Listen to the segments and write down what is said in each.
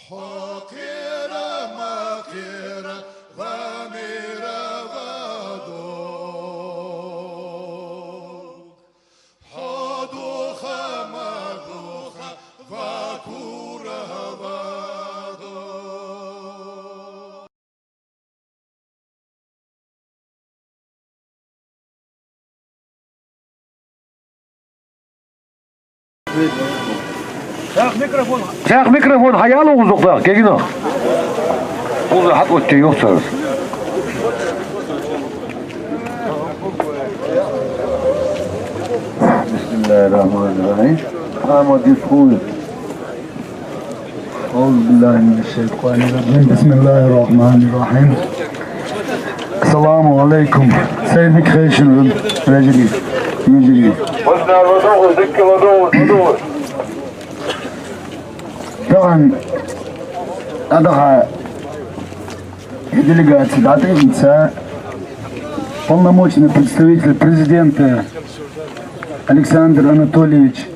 حقيرة مقيرة ضميرة ضدوك حدوخة مدوخة ذكورة ضدوك شيخ ميكروفون حياله وزقطة كيكنا وزق حق وجهي يخسر بسم الله الرحمن الرحيم محمد يدخل أعوذ بالله من الشيطان الرجيم بسم الله الرحمن الرحيم السلام عليكم سيدي خيشن رجلي يجري وزنا الوضوء ذكي وضوء طبعا أدها делегация датается полномочный представитель президента Александр Анатольевич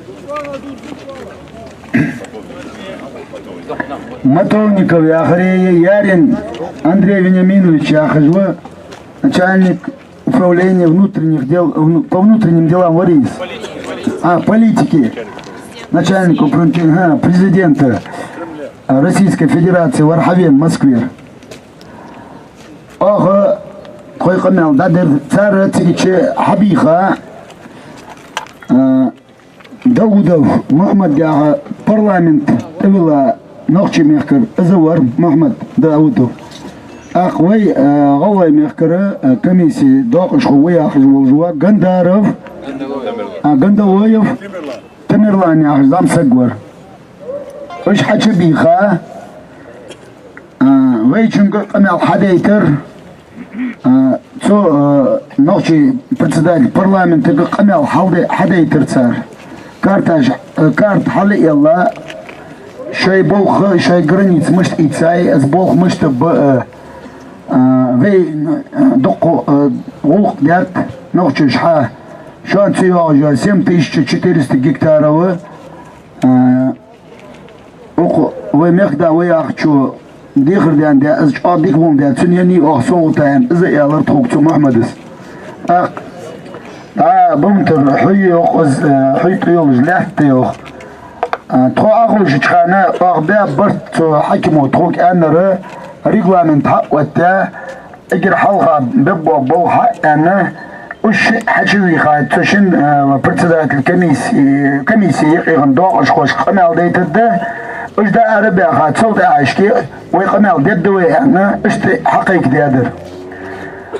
Матовников Яхрея Ярин Андрей Вениаминович Яхажва, начальник управления внутренних дел, по внутренним делам ВАРИС, политики, начальник управления президента Российской Федерации Вархавен, Москве. Койкамел дадер цара цигиче Хабиха Даудов Мухаммад Яха парламент Тавила Нохчи Мехкар Азавар Мухаммад Даудов Ахвай Гавай Мехкара комиссии Докш Хуай Ахжвалжуа Гандаров Гандавоев Тамерлан Ахзам Сагвар Уш Хачабиха Вейчунга Камел Хадейтер Нохчи председатель парламента Камел Хадейтер цар карт Хали Ялла Шай Бог, шай границ, мышт и цай, с Бог мышт вей доку лук дят, ночью шха, шан циважа 7400 гектаров, вы мехда вы ахчу дихр дан да, аз адик вон да, цуняни ахсон таем, за ялар тхукцу Мухаммадис. Бумтер хуйох, хуйтойох, жляхтойох. تخاخو شخانة أغبيا برت حكمو تخوك أنا ريغلامنت حق وتا أجر حلقة ببو بو حق أنا وش حشوي خا تشن برتدات الكميسي يغندوق أشخوش قمال ديت ده وش ده أربيا خا تصوت عاشكي ويقمال ديت دوي أنا اشت حقيق ديادر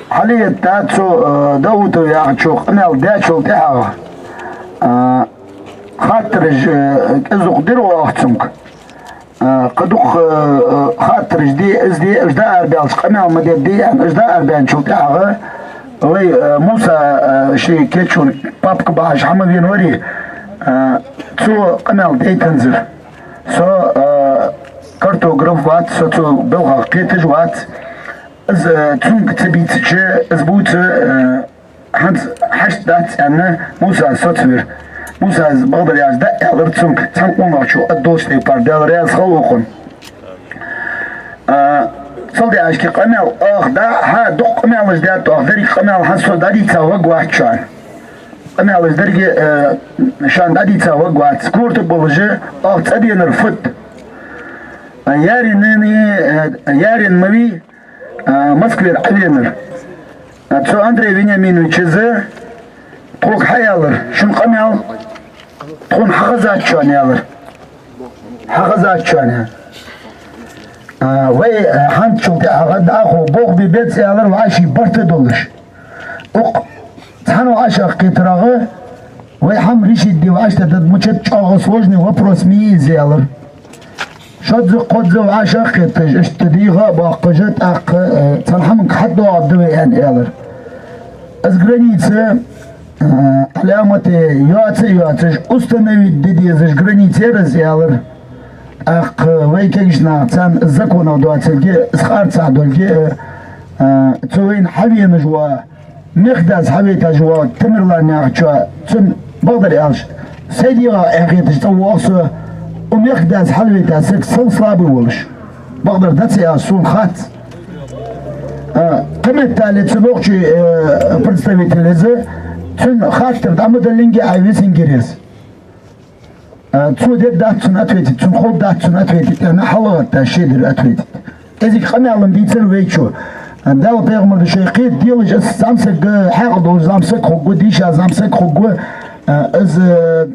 حاليا تاتسو دوتو ياخدشو قمال ديت شو تاعه خاطرج ازو قدروا اختمك قدوق خاطرج دي ازدي اجدا اربيالش قمال مدير دي اجدا اربيان شو تاعه وي موسى شي كيتشون بابك باش حمدين وري تو قمال دي تنزل سو كارتوغراف وات سو تو بلغا كيتج وات از تونك تبيتش از بوت حشت دات انا موسى سوتوير موسى بغداد ياز دا يالرتسونك تنقونا شو الدوستي باردال رياض خلوخون صلدي عاشكي قمال دا ها دوق قمال ازداد داري قمال حسو دادي تاوغ واحد شان قمال ازداري شان دادي تاوغ واحد سكورت بولجي تادي نرفت يارين موي مسكوير عبينر تسو أندري فينيامينويتش زي تروك حيالر شن قمال تكون حغزات شان يالر حغزات شان وي حانت شوتي حغد اخو بوغ ببيت يالر وعاشي برت دولش تحنو عاشا قيتراغه وي حم ريشي دي وعاش تدد مچت چاغ سوجني وبروس ميز يالر شد قد زو عاشا قيتج اشتديغه باقجت اق تنحمك حدو عدوي يالر از границы علامة ياتش установить дедезыш границы разъялыр ақ вайкегшна цан законов дуацелге схарца дольге цуин хавин жуа мехдаз хавита жуа тамерлан яхча цун багдали алш سيدي أخي تجتوى وميخداز حلوة تاسك سل صلابي ولش بقدر داتي أسون خات قمت تالي تسبوقشي представитель تون خاطر دعمد اللينجي عايز إنجليز تون دات تون أتويتي تون خود دات تون أتويتي أنا حلوة تاشيدر أتويتي إذا خمي علم ديتر ويتشو دال بيغمر الشيقيت ديالج زامسك حاقدو زامسك خوغو ديشا زامسك خوغو از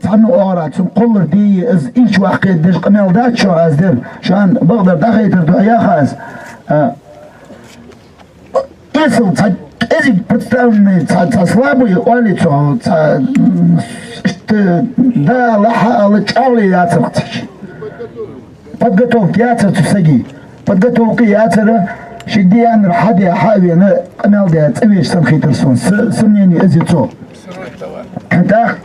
تعنو أورا تون قولر دي از إيش واقع ديش قميل دات شو از دير شان بقدر داخيتر دعيا خاز إيسل إذا بتستعمل تسلابي والي تو да лаха чали яцертиш подготовки яцертсаги подготовки яцера шидиан хади хавина каналда цвиш сам хитерсон сомнение эзицо так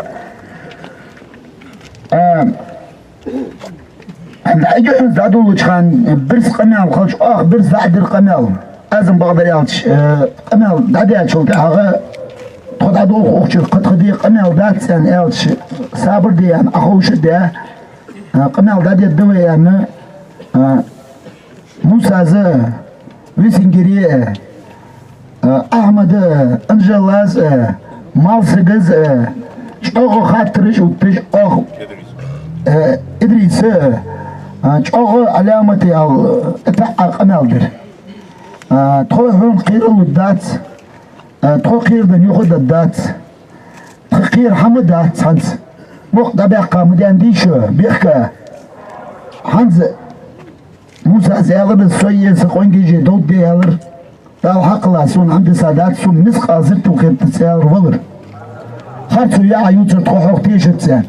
عند أجل زادوا لشان برس قمال خلش برس بعد القمال أزم بقدر يعطش قمال دعدي شو تعها خد عدو أختي قد خدي قمال دات سان يعطش صابر دي أنا أخوش ده قمال دادي الدوي أنا موسى ز ويسنجري أحمد أنجلاز مالسجز شغل خاطرش وتش أخ إدريس شغل علامتي أو تحقق أمالدر تخوي هون خير الدات تخوي خير دن ياخد الدات خير حمد دات هانز وقت بيحكى مديان ديشو بيحكى هانز موسى زيالر السوية سقوين جيجي دوت ديالر دال حق الله سون عند سادات سون مسق أزرت وخير تسيالر ولر خارتو يا عيوتر تخوي حوقتيش تسيان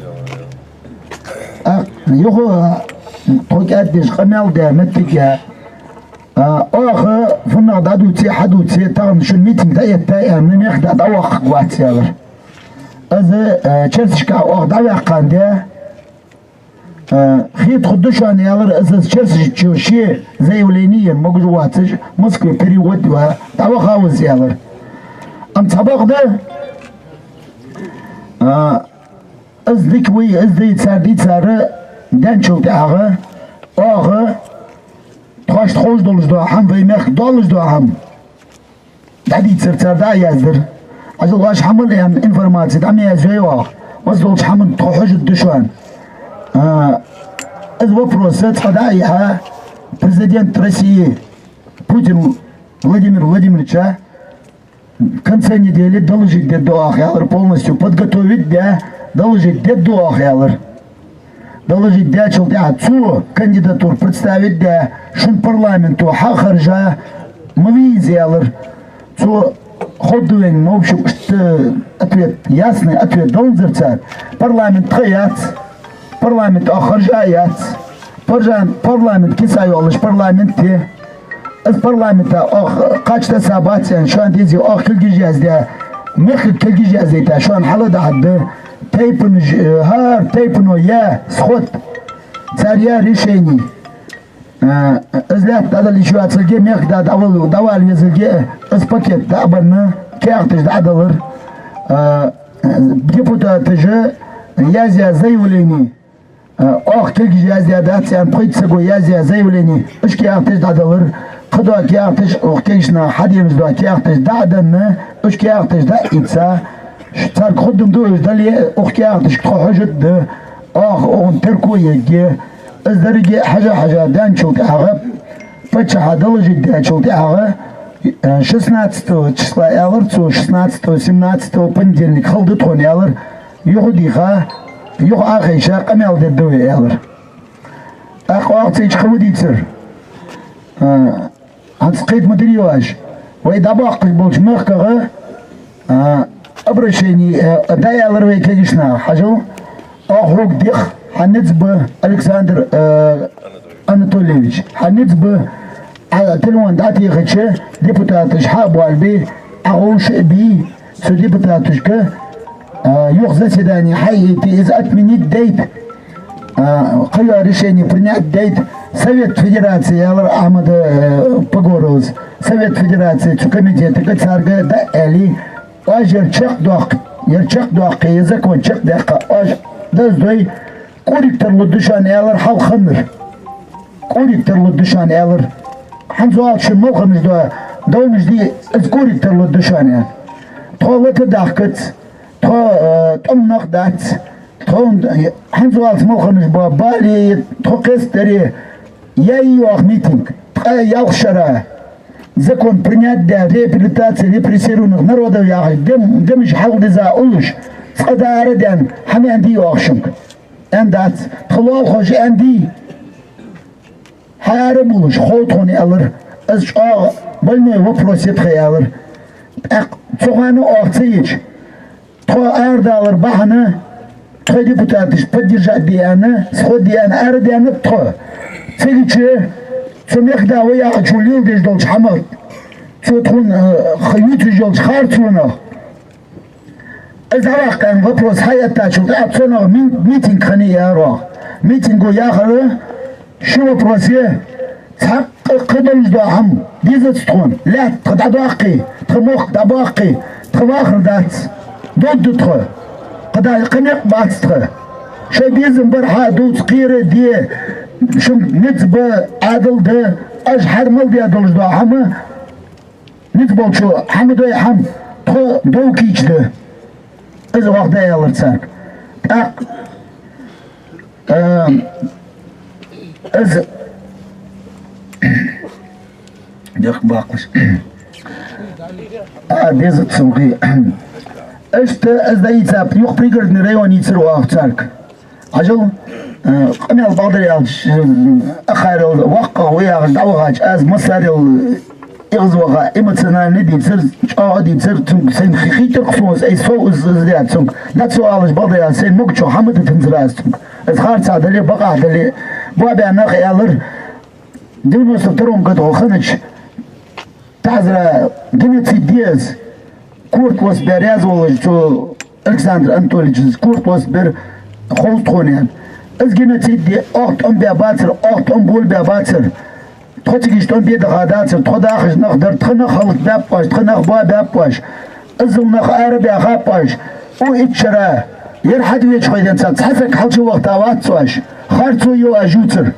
يخو توكادش قمال ده متكيا فنا دادو تي حدو تي تاغم شو الميتنج دا يتايا من يخدع دواق قوات يالر از تشرسشكا اوغ دواق قان ده خيط خدوشوان يالر از تشرسشكو شي زي ولينيا موجو واتش مسكو بريود دواق هاوز يالر ام تباق ده از ذكوي از دي تسار دي تسار دانشو تاغا اوغ تخاش تخوش دولش دو هم ويمخ دولش دو هم دادي تسر دا يازدر اجل واش حمل يعني انفورماتي دعم يازويوه وصدولش حمل تخوش الدشوان از وبروسات خدايها президент России Путин Владимир Владимировича в конце недели доложить до Ахиалр полностью подготовить, да, доложить до Ахиалр. Доложить дячил отцу кандидатур представить да шун парламенту хахаржа мавизиалр цу ходуен, в общем, ответ ясный, ответ должен царь. Парламент хаяц, парламент ахаржа яц, парламент кисайолыш парламент те. از پارلمانتا قاچتا ساباتیان شان دیزی کلگیجاز ده مخ کلگیجاز ده شان حالا ده تایپن هر تایپنو یا سخوت سریا ریشینی از لات دادلی شو اتسلگی مخ داد اول دوال یزلگی از پاکت دابرنا کیختش دادلر депутатыж язя заявление кلگیجاز ده داتیان پایتسگو язя заявление اش کیختش دادلر خدا كياختش وكيشنا حديمز دو كياختش دعدن اش كياختش دا إتسا شتار خدم دوش دالي اخ كياختش تخوحجد ده اون تركو يجي از درجي حاجة دان شو تعغب فتش حدلجي دان شو تعغب 16 числа ялыр цу 16 17 понедельник хылды тон ялыр югудиха юг ахиша камел дедо ялыр ахвакти чхудицер отсқит материалаш ويدبق بالجمهور обращение دايالر конечно حاجه اخرج ديخ حنزب الكسندر اناتوليевич حنزب على تلوان داتي خشه депутат شحاب والبي اغوش بي سو депутат ك يوخ заседание حيتي اذا отменить дейт قيا решение принять дейт Совет Федерации Ялар Ахмад Погороз, Совет Федерации Комитета Кацарга да Эли, аж ерчак дуак язык он чак дахка аж даздой korrektorlu düşen eğer halkındır. Korrektorlu düşen eğer hanzo alçın mokhanız da doğmuş diye az korrektorlu düşen eğer. Tuvalete dağıt, tomnak dağıt, hanzo alçın mokhanız ba bali tokesteri yayi yok meeting, yakşara. Закон принять для реабилитации репрессированных народов яхи демиш халдиза улуш скадараден хами анди охшунг эндат тхлол хош анди хайры булуш хотони алыр аз чаа больной вопрос етхи алыр цоганы охцыич то ардалыр баханы то депутатыш поддержать дианы сход дианы ар дианы то цегичи Цумех да вы я чулил деш долч хамат. Цутун хают жолч хартуна. Эзавах кан вопрос хаята чул апсона митинг хани яро. Митингу яхары шу вопросе цак кыдымж да хам дизетстун. Лят кыдадакы, тмох дабакы, твахр дац. Доддутхы. Кыдай кынек бацтхы. Шебизм бір хадуц қиры де шым нецбі адылды аж хармал де адылжды хамы нецболчу хамы дой хам доу кичді iz vaqtda alırsak tak iz yok bakmış дезет сумки işte iz da itsap yok пригородный район итсер вахтарк ажыл قميل بقدر أخير وقع ويا دعوة از مصاري إغزوها إمتنال ندي تصير عادي تصير سين خيتر خصوص أي صوت زيادة سونك لا سؤالش بقدر سين مقتشو حمد تنزراز سونك إزخار سعد اللي بقى اللي بابي أنا خيالر دون وسطرهم قد خنش تعذر جنتي دياز كورت was برياز ولا جو ألكسندر أنتوليج كورت was بر خوست خونيان از جنتي دي أخت أم بياباتر أخت أم بول بياباتر تخطيش تون بيد غاداتر تخداخش نقدر تخنا خلط باباش تخنا خبا باباش ازل نخ عربي خاباش او اتشرا يرحد ويش خيدن سات حفك حلشو وقت اواتسواش خارتو يو اجوتر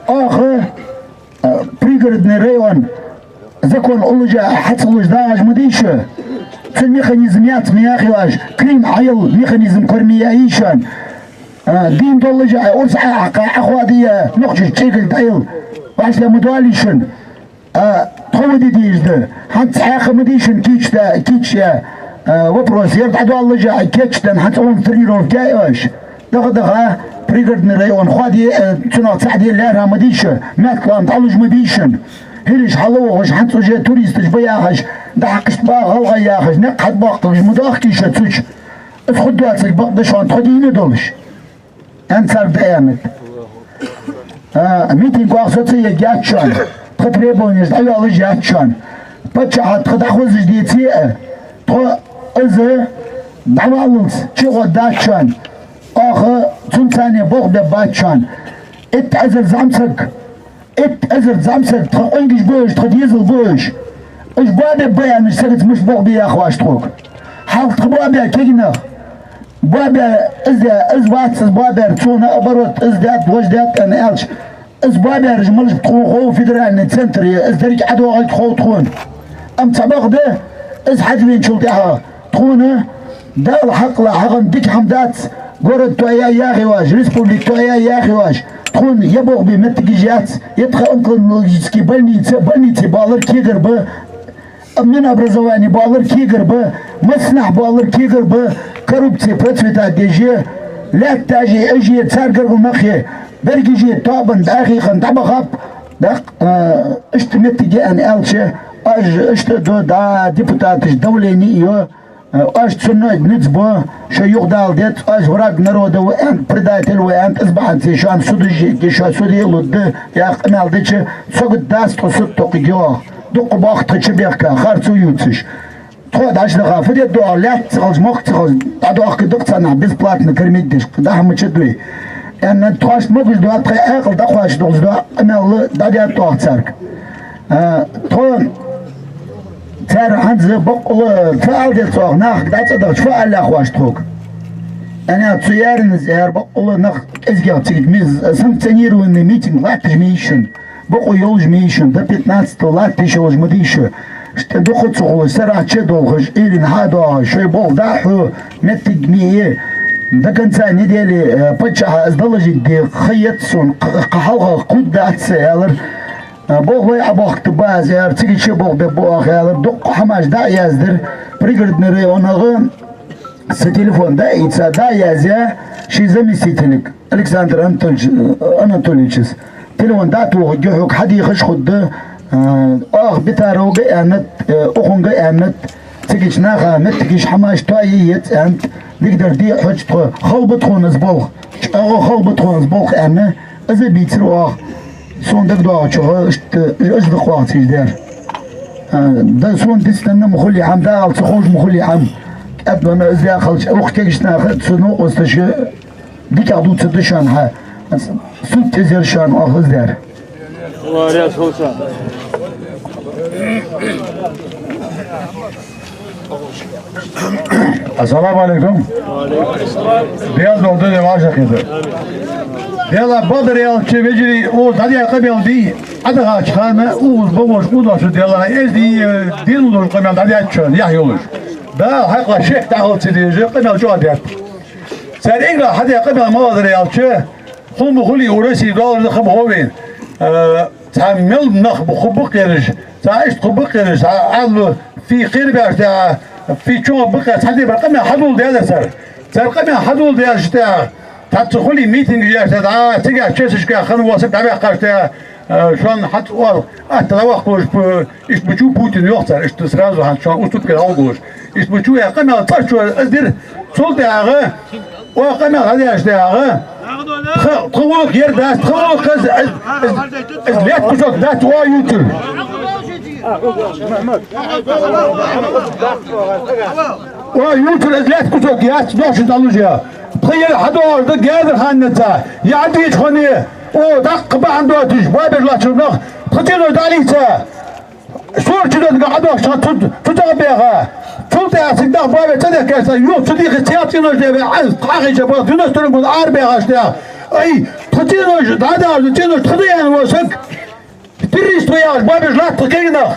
آخر пригородный район закон улыжа حتصلوش داعش مديشو في الميخانيزم ياتمياخيواش كريم عيل ميخانيزم كرمية ايشان دين دولجا أرس أخواتي نقش تشيكل تايل واش لا مدواليشن تخودي ديجده حتى حاخ مديشن كيتش دا كيتش وبروس يرد دولجا كيتش دا حتى اون تريرو جايوش دغه بريغردن ريون خوادي تنو صحدي لها مديشه ماتلان طلج مديشن هلش حلوش حتى جا توريست بياخش دحقش با غلغا ياخش نقحد باقتش مداخكيش تسوش تخدواتك بقدشون تخديني دولش أنصار دائمت ميتينغ وقصتي جاتشان تقريباً أيوة جاتشان بتشحت تأخذ جديتي تو إذا دعوالس شو داتشان آخر تنتاني بغد باتشان اتأذر زمسك تقولش بوش تديزل بوش إيش بعد بيان مش سكت مش بغد يا أخواش تروك حاول تقبل بيا كينا بابا از واتس بابا رتونا أبرت از دات وجدات أنا ألش از بابا رجملش بتخو فيدرالي تسنتري از درج عدو غير تخو تخون أم تبغ ده از حدوين شلتها تخونه ده الحق لا حقن ديك حمدات قرد تويا يا خواج ريسبوليك تويا يا خواج تخون يبغ بمتجيات يدخل أنكل больницы بالر كيغر ب من образование بالر كيغر ب مصنع بالر كيغر ب коррупция процветает дежи لا تاجي اجي تسارقر المخي برجي طابن دقيقا طبخاب دق اشتمت جي ان الشه اج اشتدو دا депутатش давление اج تسنو نتبو شو يقدال ديت اج враг народа وان предатель وان ازبحت شان سودجي شو سودي لود يا قمال ديش سوق داست وسط توقيو دوق باخت تشبيخكا خارцу ютش то даже на фоне до лет цалж мог цалж до доктора бесплатно кормить деш да мы чедли я тош могу до отъехал да хочешь до амел да я то царк то цар ханз бокл фаал де цог нах да да фаал ла хош трок أنا أتصيرنز الله نخ إزجاج تجمز санкционированный митинг латежмейшин بقو يولجميشن ده 15 латежолж мдише что доход согло сараче долгож или нахадо шой бол даху метигмие до конца недели поча сдалжит де хаятсон қахалға қуддатсалар Богвай абахты базар тигиче богбе богалар доқ хамаж да яздыр пригородный районағы с телефонда ица да язя ши заместитель Александр Анатольевич телефон да тух гюк хади хаш худда битаро بأنت أخون بأنت تجيش ناخا متجيش حماش تاييت أنت نقدر دي حج خلبط خونز بلخ خلبط خونز بلخ أنا إذا بيتروح سون دك دعوة شو أصدق وقت يجدر ده سون تستنى مخلي عم ده على تخوش مخلي عم قبل ما إذا خلش أخ تجيش ناخد سنو قصتش ديك عدو تدشان ها سود تزير شان أخذ دار Assalamu alaikum. Beyaz oldu ne var şakıdı. Diyorlar Badr yalçı veciri o hadi yakabel di. Adı kaç kanı uğuz boboş udaşı diyorlar. Ezdi din olur kamel hadi açın ya olur. Da hakla şek dağıl çediyor kamel çok adet. Sen inga hadi yakabel Badr yalçı. Hum khuli urasi dolar khab hoven. تعمل نخ بخبق يرج تعيش خبق يرج عضو في قرب في شو بقى تحدي برقم حدول ده سر رقم حدول ده جتا تدخلي ميتينج يا تيجي تشيش كا خن واسب تبع قاشتا شلون حتى التواق ايش بتشوف بوتين يختار ايش تسرازو هان شلون اسطوب كده هوغوش ايش بتشوف يا قمه طرشو ازدر صوت يا اغا وقمه هذه ايش ده اغا تخوك يرد تخوك لا تشوف لا توايوتر ويوتر لا تشوف يا تدوش دالوجيا تخيل حدور ده قادر هانتا يعدي يدخلني او دق عنده تج بابر لا تشوف تخيلوا داليتا صور كده قعدوا تتابعها تلتا سيدا بابا تذكر يو تديك تياتينو ده قاعي جبا دونس ترمون اربع اشتا اي تتينو دادا تتينو تخديان وسك تريست وياش بابا لا تكينا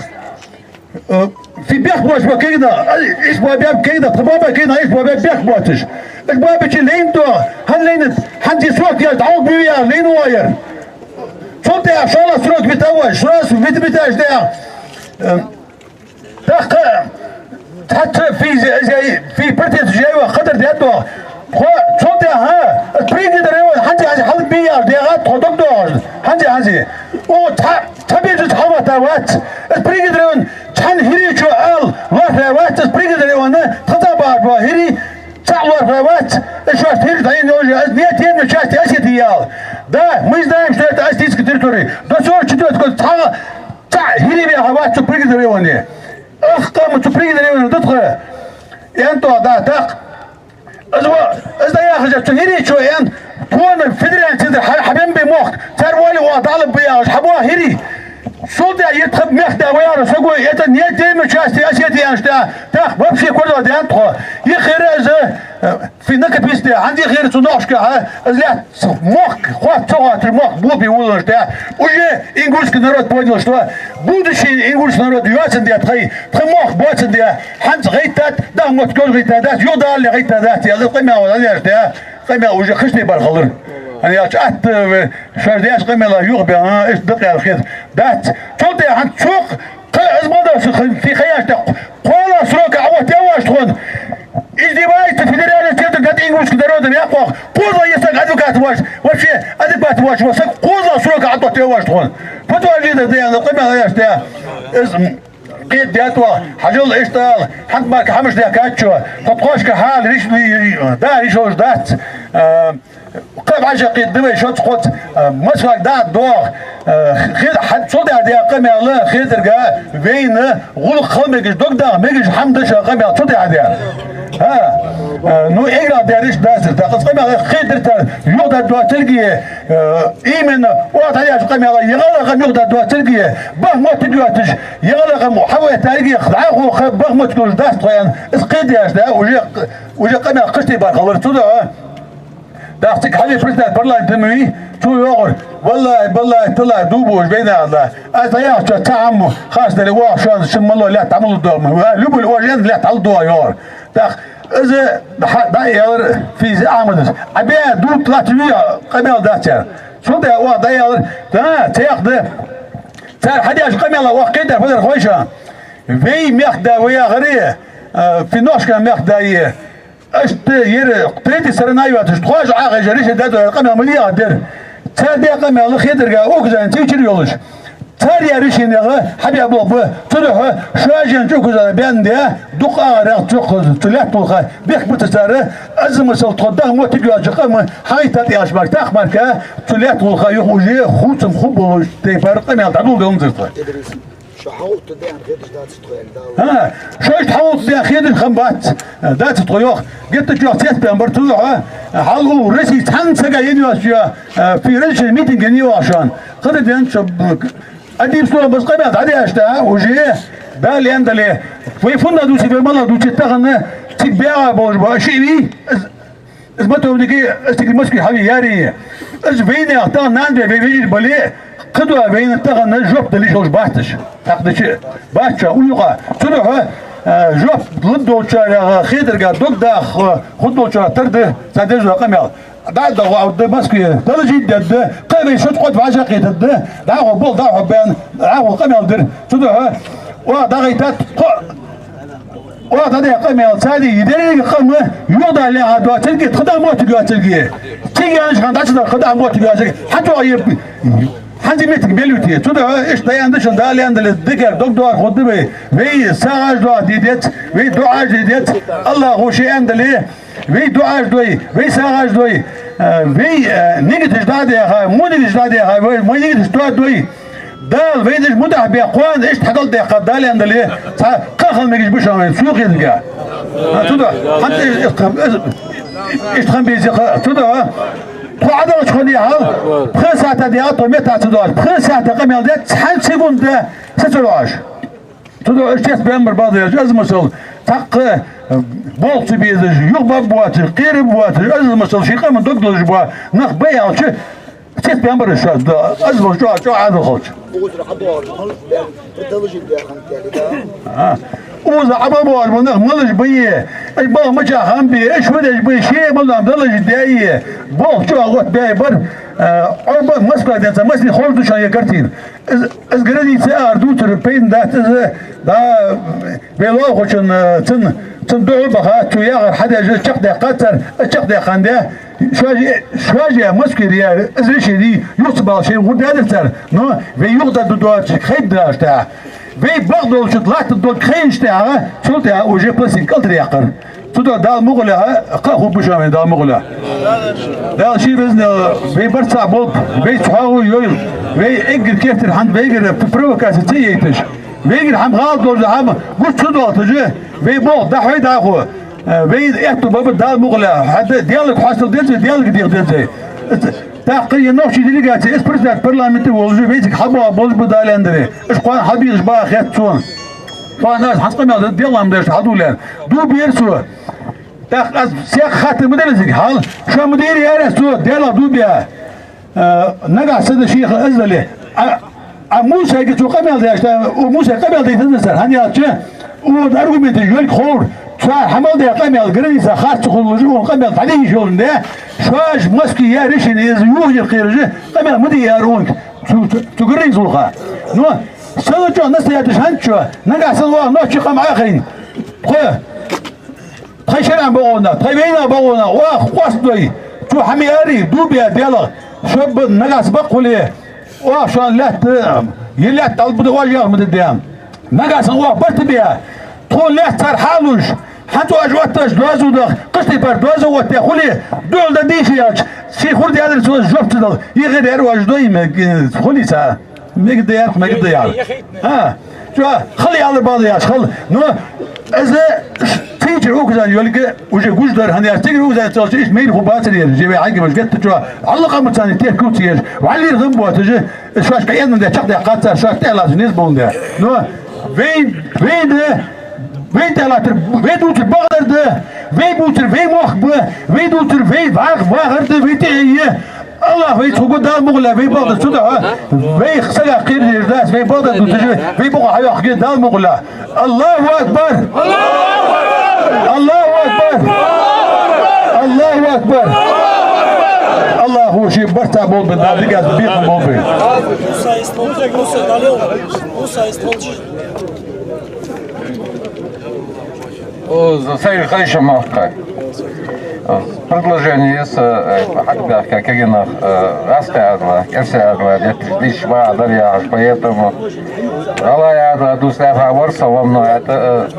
في بيخ باش بكينا ايش بابا كينا بابا كينا ايش بابا بيخ باتش ايش بابا تشي لين دو هل لين حد يسوق يا تعوق بيا لين واير تلتا شالا سروك بتاوش راس بتاش ده دقه حتى في برتيت جايوه خطر دياتو صوتي ها تريد دريون حنجي حل بيار ديغات خدوك دور حنجي او تبيج تحوى تاوات تريد دريون تحن هيري شو ال وات تريد دريون تطابع هيري تعور روات شو هيري تاين يوجي نيتين شاتي اسيتيال ده مش دايم شتات اسيتس تريتوري ده صور شتو تقول تاع هيري بيها وات تريد دريون اخطا تريد دريون تدخل انتو ده دق إذا يا أخي تهيري شو يعني كون فدران تدر حبيب بمخ تروالي وطالب بياش حبوا هيري شو ده يتخب مخدا ويا سقوا يتنيت ديم شاستي أسيتي أنشتا تاخ بمشي كله ده أنتو يخير إذا في نكت بيستي عندي خير تناقش ها إذا مخ خاط صوت المخ بو بيقولش ده وجه إنجلش كنارات بودي شو بودش إنجلش نارات يواسن ده تخي مخ بواسن ده حنز غيتات ده مت كل غيتات يودا اللي غيتات يلا قيمة ولا ده قيمة وجه خشني بالخضر أنا أت شردياش قيمة لا يغبي ها إيش دقيقة الخير دات تودي عن سوق أزمة في خياش ده قولا سروق عوات يواش تكون إجتماعي تفيدريان تيجي قد إنجلش كدرود يقوى قوضة يسق أدوكات واش وشي أدوكات واش وسق قوضة سروق عطوات يواش تكون فتوى جيدة دي أنا قيمة خياش ده اسم قيد دياتوا حجول إشتغل حد ماك حمش ده كاتشوا تطقوش كحال ريش ده ريشوش دات قب عشقي الدمي شو تقول مسك دا دوغ خير حد صوت عادي قام الله خير ترجع بين غلق خلمك دوغ دا ميجي حمد شا قام صوت عادي ها نو إيرا داريش داسر تقص قام الله خير ترتا يودا دوا تلقي إيمن وقت عليه قام الله يغلق قام يودا دوا تلقي به ما تجواتش يغلق محاولة تلقي خدعه خب به ما تقول داس طيان اسقيد ياش ده وجا قام قشتي بقى صوت داختك حالي بريتات برلا دمي شو يغر والله طلع دوبوش بين الله أتيا تعمو خاص ده الواح شو شم الله لا تعملوا دوم لبوا الواجين لا تعملوا دوا يار داخ إذا ده يار في عمدس أبي دوب طلعت ويا قميل داتشر شو ده واحد ده يار ده تأخذ صار حد يش قميل واحد كده بدر خويشة في مخدة ويا غريه في نوش كان مخدة اشت ير قطيتي سرنايو تشتخواج عاقه جريش دادو قمه مليا در تادي قمه الله خيدرغا اوكزان تيچير يولش تار ياريشين يغا حبي ابو بو تروح شواجن جوكزا بينده دقا رق تخز تلاتوخه بيخ بتساره ازم سل تقدم وتجوا جقم حيتا تياش باك تخبرك تلاتوخه يخوجي خوتم خوبو تيفرق قمه تعدو دون زرت شحوط ده عن غير ده تستغل ها شو تحوط ده خير الخنبات ده تطيخ قلت جو تيت بامبرتوها حلو رسي تحن سجا ينيو في رش الميتنج ينيو عشان قد ينشب اديب صوره بس قيمه عادي اشتا وجي بالي عندله ويفنا دوسي بالمره دوتي تغنى تبيع بوش شيء از ما تو نيجي استقل مسكي حبي ياري از بيني اعطى ناندي بيجي بالي قدوة بين تغنى جوب دليش وش باتش تاخد شيء باتشا ويقع تروح جوب ضد شارع خيدر قاعد دوك داخ خد شارع ترد سادج رقم بعد ده مسكي درجة ده قبل شو تقعد في عشاقي ده دعوة بول دعوة بين دعوة قمل در تروح وضغيتات وهذا قمة سادي يدري قمة يوضع لها دوا تلقي خدام موت دوا تلقي تيجي عن شان تشتغل خدام موت دوا تلقي حتى يب حنجي ميتك بيلوتي تدا إيش ده عندش ده اللي عند الذكر دكتور خدمة في ساعة دوا ديدت في دعاء ديدت الله هو شيء عند اللي في دعاء دوي في ساعة دوي في نيجي تجداد يا خا مو نيجي تجداد يا خا مو نيجي تجداد دوي دال فيدش مدح بيقوان ايش تحقل ده قدالي عند اللي قاخل ما يجيش بشان سوق يلقى تدا حتى ايش تخم بيزي تدا قاعدة شخوني هال بخسة تديات ومتى تدار بخسة تقميل ده تحل سيكون ده ستروعش تدا ايش تيس بيامر بعض يجاز مسؤول تق بولت بيزج يغبا بواتر قير بواتر از مسؤول شيء قام دكتور جبوا نخ بيع شيء تيس بيامر الشاد ازمر شو عاد الخوش وزر حضور الدرجة اللي ها وزر عبابو المنخ ملش بيه ايش بقى مجا خام بيه ايش بدش بيه شيء ملام درجة دايه بول شو اغوت بيه بر عربا مسكا دانسا مسني خورتو شان يكرتين از قردي ساعر دوتر بين دات دا بيلو خوشن تن دعو بخا تو ياغر حدا چقدا قطر چقدا خانده شواجه مسكي ريال از ريشي دي يصبح شيء ود هذا نو في يقدر دوات خيب داشتا في بعض الشطلات الدول خينشتا شلتها وجي بلسين كالتر يقر تدو دا مغلا قاخو بشامي دا مغلا دا شي بزن في برصع بوب في تحاول يويل في اجر كيفتر حند بيجر بروكاسي تيتش بيجر حم غالط دور حم قلت تدو تجي في بوب دا حوي دا اخو في احتو باب دا مغلا حد ديالك حاصل ديالك ديالك تحقيق نوشي ديليغاتي اس بريزيدنت برلمانتي وزجي بيتك حبوا بولج بدالي اندري اش قوان حبيش با خيتون فناس حسقنا ديالهم داش حدولان دو بيرسو تاخ سياق خاطر مدرسك حال شو مدير يا رسو ديالا دو بيا نقع سيد الشيخ ازلي موسى يجي قبل داش وموسى قبل دي تنسر هاني اتش والارغومنت جوال خور حمل ده قمل جريسة خاص تخرجون قمل عليه شغل ده شواش مسكي يا ريشين يزيوه الخيرجة قمل مدي يارونك تقرين زلقة نو سلجوا الناس يتشهنشوا نقع سلوا نوشي قم آخرين تخي شرع بغونا تخي بينا بغونا واخ قصدي شو حمياري دوبيا ديالا شب نقع سبقوا ليه واخ شان لا يلا طلب دواجه من الديام نقع سلوا برت بيها تقول لا ترحلوش حتى اجواتش دوازو ده قصتي بر دوازو وتاخولي دول ده ديشياج خورد یادر تو جفت دل یه غیر واج دویم خونی سا مقدار ها شو خلي على بعض يا خل نو إذا تيجي وكذا يلقى وجه جوجدر هني تيجي وكذا تلقيش مين هو باتري جيبي عقب الجت شو علق من ثاني تيجي كوتير وعلي الغنبو تجي شو كأن من ده شقد قطع شو تلا جنيس بونده نو وين تلاتر وين دوتر بغدر ده وين بوتر وين مخبه وين دوتر وين واغر ده وين تهيه الله وين تقول ده مغلا وين بغدر تدعى وين خسلا قير الناس وين بغدر دوتر وين بقى حياة خير ده مغلا الله أكبر الله أكبر الله أكبر الله هو شيء برتا بول بالنادي قاعد بيقوم بول بيه Сайр Хайша Махкай. Предложение есть, как Кагинах, Астадла, Керсиадла, Лишва, Дарьяш, поэтому Алая, Дусля, Фаворса, во мной, это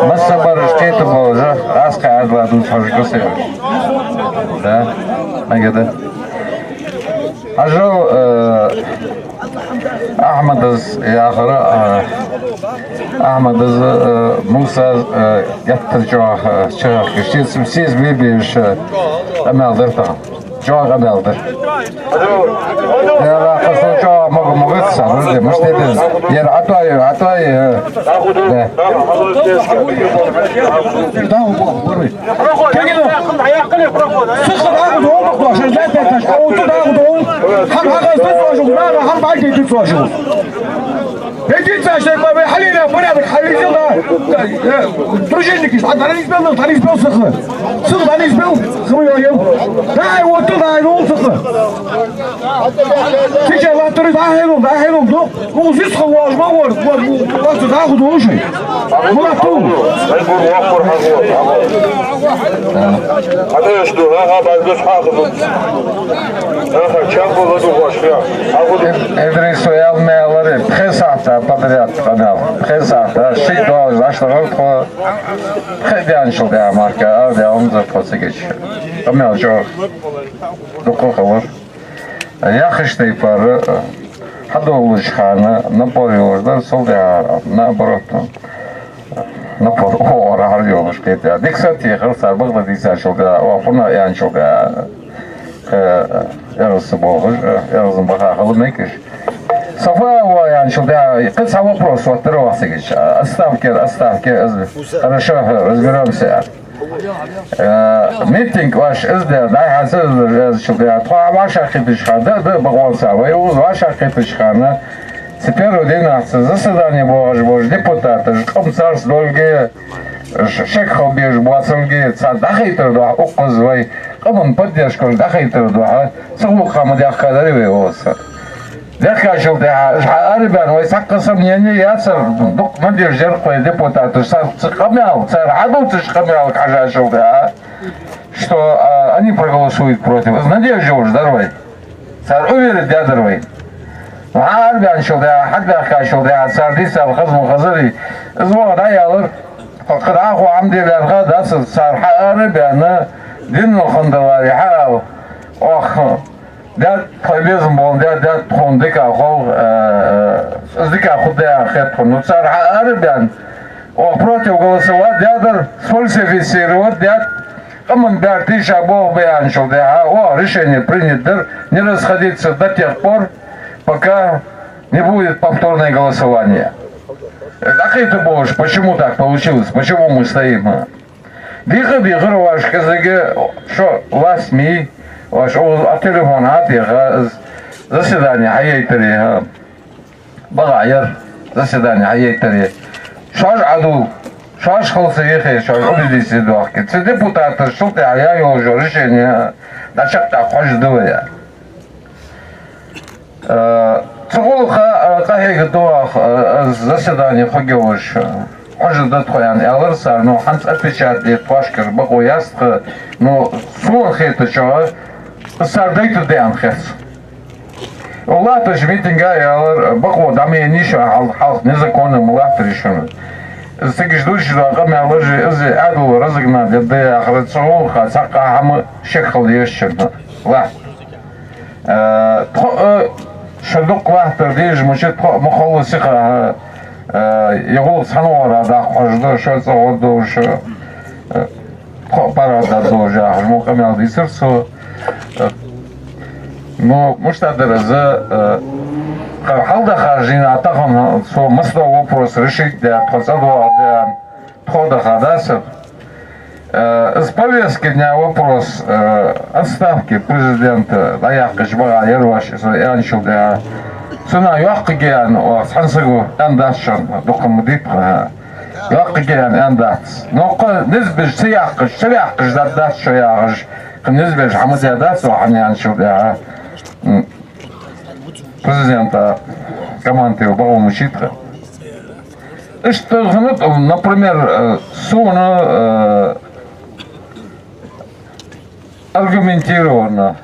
Массабар, это было уже, Астадла, Дусля, да, Магеда. Ажал Ахмадыз, Яхара, Ахмадыз, Муса, Яттырчоқ, Чоқ, Сіз Бибиш, Амелдыр, Чоқ Амелдыр. Я қасыл Чоқ мұғытса, бірде, мұштеді, ер атуайы, да. Дау бол, бұры. Кегені, сұқыр ағыз олық бақшы, жәттәтәш, ауыты дағыз ол, хам ағызды соғыз, хам бәлдейді соғыз. Эти цаши, мы халили, порядок, халили, дружинники, а не избил сахар. Сахар не избил, хмыёем. Да, вот туда, ну сахар. Сейчас латыры, да, хелом, ну, узис хаваш, вот туда, вот уже. Вот тут. А ты что, базгас хазу. Чем было думаешь, я? Эдрис уял мелори, пхесата подряд канал, пхесата, шидо, заштовал по хедяншил да марка, а да он за посегич. Амел жо, докохавар. Я хиштей пар, хадолушхана, напорюждар, солдя, наоборот. Напор, о, рахарьёвыш, кетя. Диксати, хрсар, багдадиса шуга, о, фуна ян шуга. Ярос Богож, Ярос Бахахал Мекиш. Софа, я начал, да, это вопрос, вот второго сегодня. Оставки, хорошо, разберемся. Митинг ваш, да, начал, да, ваша хиточка, да, багонца, вы ваша хиточка, теперь 11 заседание Божьего, депутаты, комсарс, долгие, Шекхобиш, Буацанги, Цадахитер, да, указывай, кому поддержку, Дахитер, да, Сулуха, Мадяха, Даривиоса. Дяхачил, да, Арибан, вы сакка сомнения, я цар, надеждер, депутаты, царь, Аду Цишхамял, Кажашил, да, что они проголосуют против. Надежда уже, здоровый. Царь уверен, да, здоровый. Арбан шил, да, Хагдахка шил, да, царь Диса, Хазму Хазари, звук, да, ялыр. Қырақу амдиларға дасы сархары бәні дін ұқындылары хау оқ дәт қойбезім болын дәт қондық ақол үздік ақуды ақет қону сархары бән оқ против голосовать дядыр сфальсифицировать дәт қымын бәрті шабол бәян шыл дәға о решение принято не расходиться до тех пор пока не будет повторное голосование. Так это Боже, почему так получилось? Почему мы стоим? Дихо, ваш казаге, что вас ми, ваш телефонат, заседание, хаяйтари, багайер, заседание, хаяйтари. Шаш аду, шаш холсаехе, шаш убедись дуахки. Це депутаты, что ты, а я его уже решение, начать-то хочешь думать. Цугулха кахег дуах заседание хогевыш. Хожу датхоян ялырсар, но ханс отпечатает пашкер багуяст, но суах это чего, сардайту деанхес. Улата жмитинга ялыр багу даме ниша халх незаконным улат решено. Сегеждуш дагам ялыржи из аду разгнать, да ахрат цугулха сака хам шехал ешчерно. لا شدق واحد ديج مشيت مخلص يقول صنوار هذا خرج شو صور شو برا دوجا المقام هذا يصير но مش تقدر إذا حال خارجين أعتقد سو مثل вопрос решить да процедура да хода хадасов из повестки дня вопрос отставки президента Аяқыш Бага Ерваш Яншил да сuna яқыген сансыгу андашан документит яқыген андас но низбеж сияқыш дадаш шояғыш низбеж хамзядас вахани Яншил да президента команды Багу Мучитха. Что, например, суна аргументированно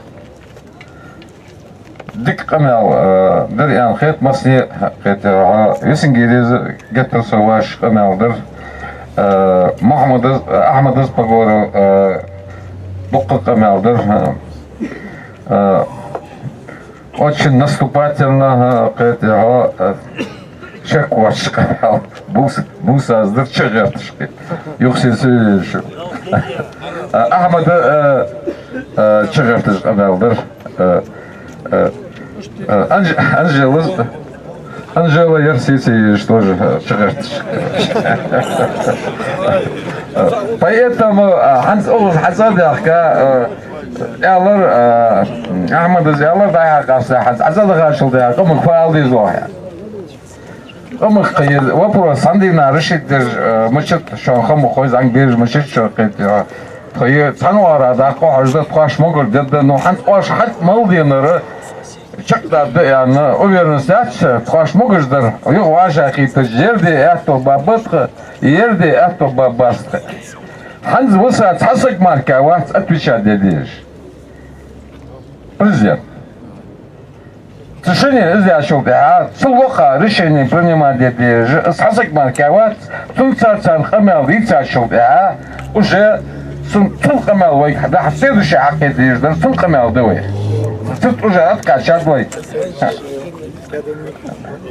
дик камел дер ян хет масли хет висингириз геттерсо ваш камел дер Ахмад из поговорил букка камел дер очень наступательно человек сказал, буса сдерчагатышки, юхси сөйлеші. Ахмады чагатыш қадалдыр. Анжела Ерсисевич тоже чагатыш. Поэтому Ханс Олов Хасадахка Ялар Ахмад из Ялар даяқасы Хасадахка шылдаяқ, омық файлды зоя. вопрос сандина решитер мочет что хому хойз ангберж мочет что это хой цануара да қожда қош могор деді но хан қош хат малдинер чакта яна уверенность қош могордер ю важа қиты жерде это бабатқа ерде это бабастқа хан вуса цасак марка вас отвечать дедиш президент решение изящил, целоха решение принимать дети, сасак марковать, сунцарцан хамел изящил, уже сун хамел вой, да следующий акет есть, да сун хамел давай, тут уже откачать вой.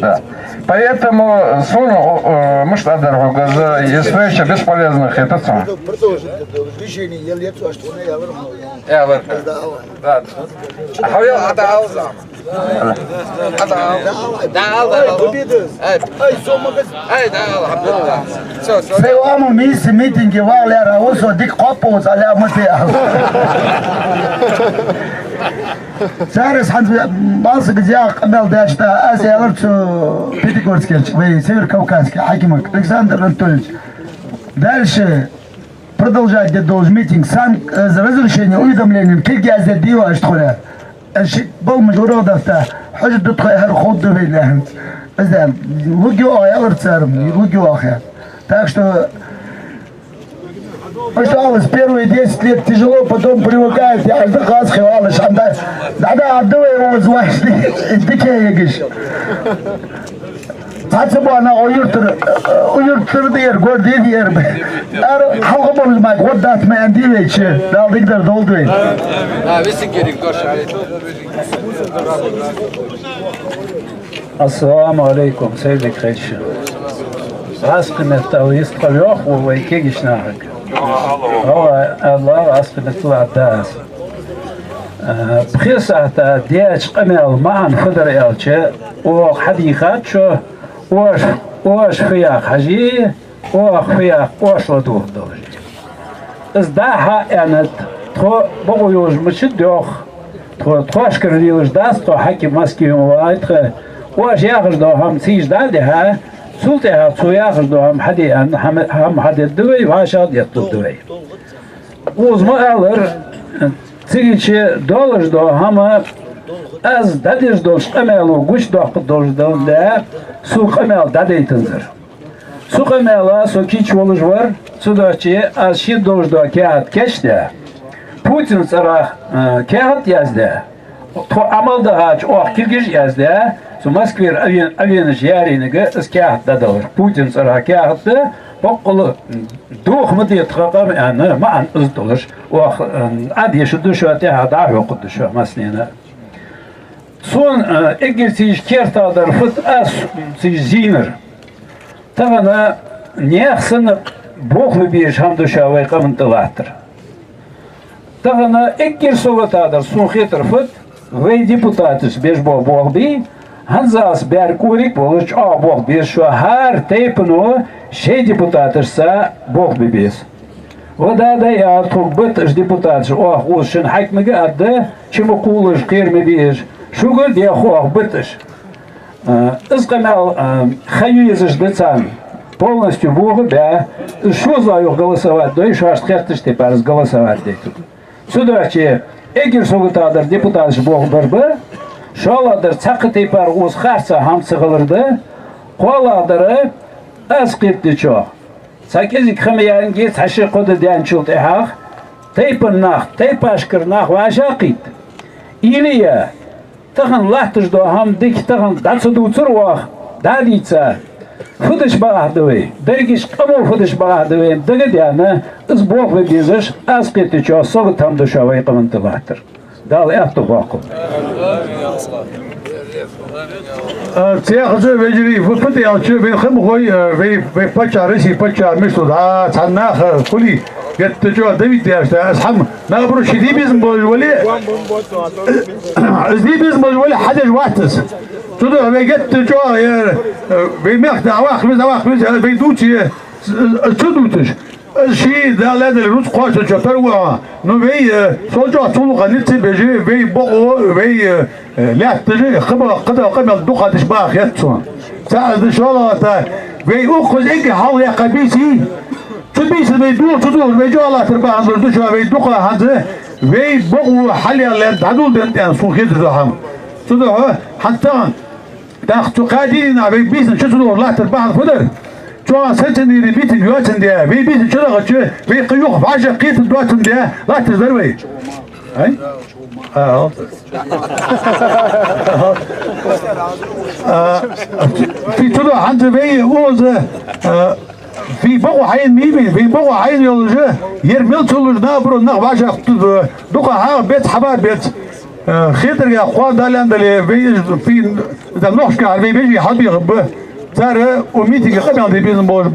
Да. Поэтому суну может отдать глаза, если еще бесполезных это сам. Я вот. Да. А это алза. Сеуаму миси митинги валера осо дик копос аля мутия. Зараз балсы где камел дачта азиаларцу Пятигорский, вы Северокавказский, Хакимок Александр Анатольевич. Дальше продолжать должен митинг сам за разрешение уведомлением кильги дива аштхуля. Был международный حاجة تدخل هالخوض ده بينهم إذا وجوا يا أرتسرم وجوا آخر так что пожалуйста первые 10 лет тяжело потом привыкаете аж до хас хвалыш анда отдавай его звать дикее гиш Hatsa ana uyurtur diyor, gördüğü diyor. Halka bulmak, o dağıtmayan değil mi içi? Daldıklar doldu. Visin gerek doş. Assalamu alaikum, sevgili kardeşim. Askınet tavist kalıyor, o vayke gişnahık. Allah askınet tuğadaz. بخيصة دياج قمل معن خضر إلشة وحديقات شو وش فياق حجي وفياق وش لدوه دوجي ازداها يعني تخو بغو يوج مشد يوخ تخوش كرديوش داس تو حكي ماسكي ووايتخ وش ياخش دو هم تيج دادها سلطها تو ياخش دو هم حدي هم حدي الدوي وعشاد يطلب دوي وزما ألر Цигичи долж до хама аз дадиш долж камелу гуш до да су камел дадейтинзер. Су камела со кич волж var судачи аз ши долж до кят кешде. Путин сара кят язде. То амалда ач ох киргиз язде. Су Москвер авен яринеге с кят дадор. Путин сара кят بقول دوخ مدي تقام أنا ما عن أزدلش وعاد يشدو شو أتاه دعوة وقد شو مثلا صون إجر تيج كيرتا در فت أس تيج زينر تغنى نيخسن بوخ بيش هم دو شاوي قمن تلاتر تغنى إجر سوغتا در صون خيتر فت وي ديبوتاتس بيش بوخ بي هنزاس بيركوريك بولش بوخ بيش شو هار تيبنو شي ديبوتاتس بوخ بيبيس ودا يا تربط ديبوتاتس وشن حكمك أده شمو قولش قير مبيش شو قلت يا أخوة بتش إسقمال خيوزش دتان полностью Бога, да, что за их голосовать, да, еще аж хертыш ты парс голосовать декту. Сюда че, эгер соғытадыр депутат Бог бірбі, шаладыр цақы ты пар уз харса хамсы ғылырды, қоладыры аз қетті чо. Сакезик хымиянге цашы қоды дән чулт эхақ, тейпін нақ, тейпашкыр нақ ваша қит. Илия, тағын лахтыш до хам дик тағын дацыды уцыр уақ, дадица, фудыш бағадывай, дәргіш қаму фудыш бағадывай, дәгідяны, үз боқ ве безіш, аз қеті чо, соғы там дұшавай қымынты лахтыр. Дал әхті қоқым. Цеяқызы вежiri, фыты ялчы, вен хым ғой, вей пача, рыси пача, мишtud, цаннақ, кули, getті чо, давид дәшті, аз хам, нағбыру шиди безім болж вали, ізди безім болж вали, хадеш вақтыз. Tudo vem getto jo vem merda awak biz vem duti tudo shi da la de rus khosh jo perwa no vem sojo tulu qanit beji vem bo vem la tji khaba qada qamel duqa tishbah yatsu saad inshallah ta vem ukhuz ik hawl ya qabisi تبيس بيدور تدور بيجوا تربع عند الدشوا بيدقوا هذا بيبقوا حلي اللي تعدول بنتين سوق يدرهم تدور حتى تاخذ قادين على بيسن شو تدور لا تربع الفدر شو سنتني ريبيت الوقت ده بيبيت شو ده شو بيقيوق في عشر قيت الوقت ده لا تزروي هاي في تدور عند بي وز في بقوا حين ميمي في بقوا حين يلجه يرميل تلج نابرو نغباش دوقا ها بيت حباب بيت خيتر يا اخوان دالان دالي في دا نوحشك على بيجي حد يغبه ترى وميتي قبل دي بيزن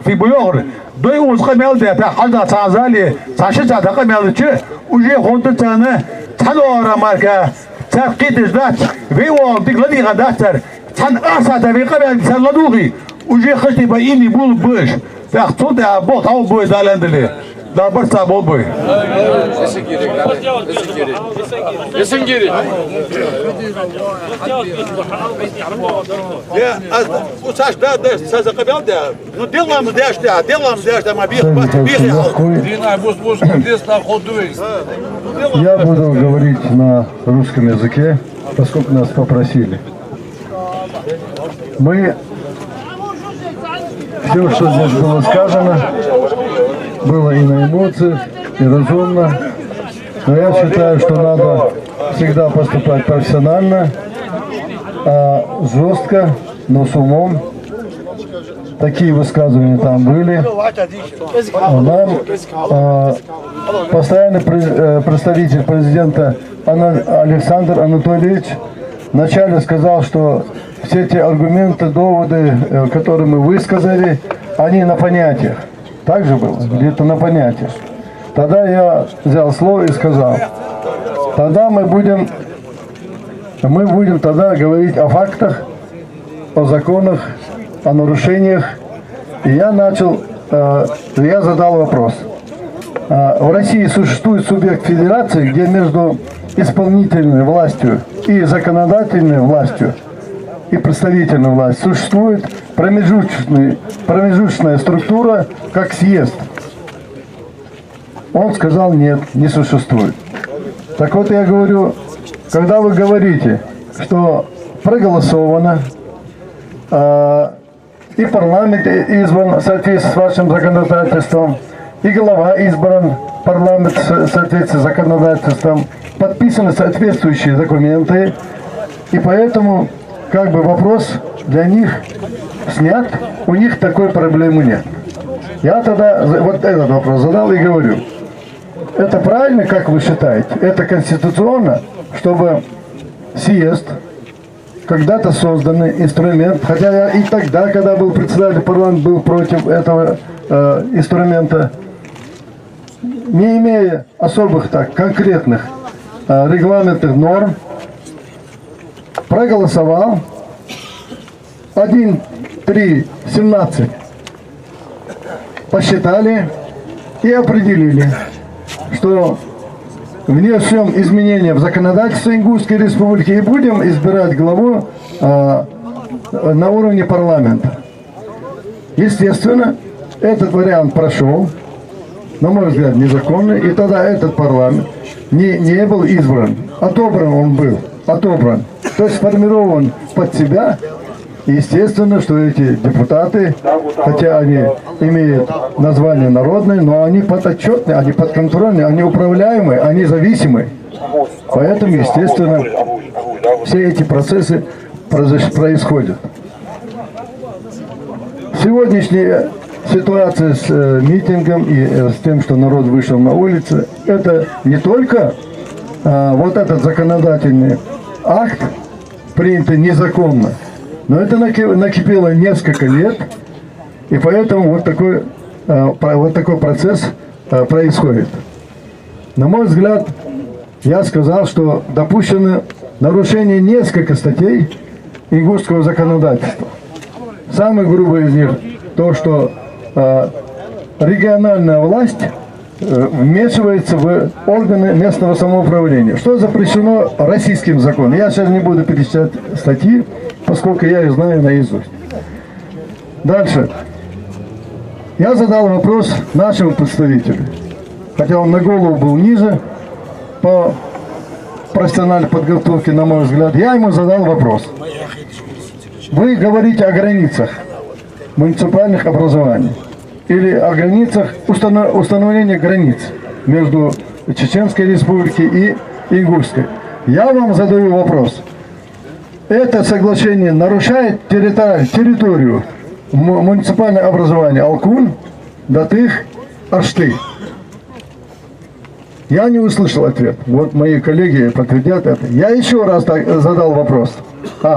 في بيوغر دوي وز قبل ده تا حدا تعزالي تعشت تا قبل ده وجي خونت تانا تلو ماركا تقيدش دات في وال ديك لدي غداتر تن اسا ده في قبل تلدوغي وجي خشتي بايني بول بوش تاخذ ده بوت او بوي دالندلي دا برتا بول بوي يسنجري يا وساش ده ساز قبل ده ну делаем дашь там обеих Я буду говорить на русском языке, поскольку нас попросили. Мы все, что здесь было сказано, было и на эмоциях, и разумно. Но я считаю, что надо всегда поступать профессионально, жестко, но с умом. Такие высказывания там были. Нам постоянный представитель президента Александр Анатольевич вначале сказал, что все те аргументы, доводы, которые мы высказали, они на понятиях. Так же было? Где-то на понятиях. Тогда я взял слово и сказал, тогда мы будем тогда говорить о фактах, о законах, о нарушениях. И я задал вопрос. В России существует субъект федерации, где между исполнительной властью и законодательной властью и представительной властью существует промежуточная структура, как съезд. Он сказал, нет, не существует. Так вот я говорю, когда вы говорите, что проголосовано, и парламент избран в соответствии с вашим законодательством, и глава избран, парламент в соответствии с законодательством, подписаны соответствующие документы, и поэтому как бы вопрос для них снят, у них такой проблемы нет. Я тогда вот этот вопрос задал и говорю, это правильно, как вы считаете? Это конституционно, чтобы съезд, когда-то созданный инструмент, хотя я и тогда, когда был председатель парламента, был против этого инструмента, не имея особых так конкретных регламентных норм, проголосовал 1-3-17 посчитали и определили, что внесем изменения в законодательство Ингушской республики и будем избирать главу на уровне парламента. Естественно, этот вариант прошел, на мой взгляд, незаконный, и тогда этот парламент не был избран. Отобран он был, отобран. То есть сформирован под себя. Естественно, что эти депутаты, хотя они имеют название народное, но они подотчетные, они подконтрольные, они управляемые, они зависимые. Поэтому, естественно, все эти процессы происходят. Сегодняшняя ситуация с митингом и с тем, что народ вышел на улицы, это не только вот этот законодательный акт, принятый незаконно, но это накипело несколько лет, и поэтому вот такой процесс происходит. На мой взгляд, я сказал, что допущено нарушение нескольких статей ингушского законодательства. Самое грубое из них то, что региональная власть вмешивается в органы местного самоуправления, что запрещено российским законом. Я сейчас не буду перечислять статьи, поскольку я их знаю наизусть. Дальше. Я задал вопрос нашему представителю, хотя он на голову был ниже по профессиональной подготовке, на мой взгляд. Я ему задал вопрос. Вы говорите о границах муниципальных образований или о границах, установления границ между Чеченской Республикой и Ингушской. Я вам задаю вопрос. Это соглашение нарушает территорию муниципального образования Алкун, Датых, Ашты? Я не услышал ответ. Вот мои коллеги подтвердят это. Я еще раз задал вопрос.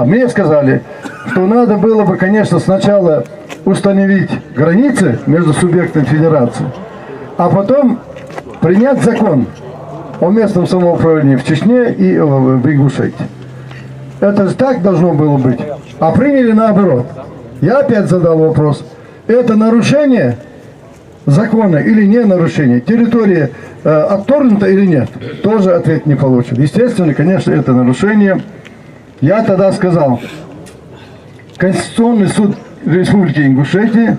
Мне сказали, что надо было бы, конечно, сначала установить границы между субъектами федерации, а потом принять закон о местном самоуправлении в Чечне и в Ингушетии. Это же так должно было быть. А приняли наоборот. Я опять задал вопрос. Это нарушение закона или не нарушение? Территория отторгнута или нет? Тоже ответ не получил. Естественно, конечно, это нарушение. Я тогда сказал, Конституционный суд Республики Ингушетия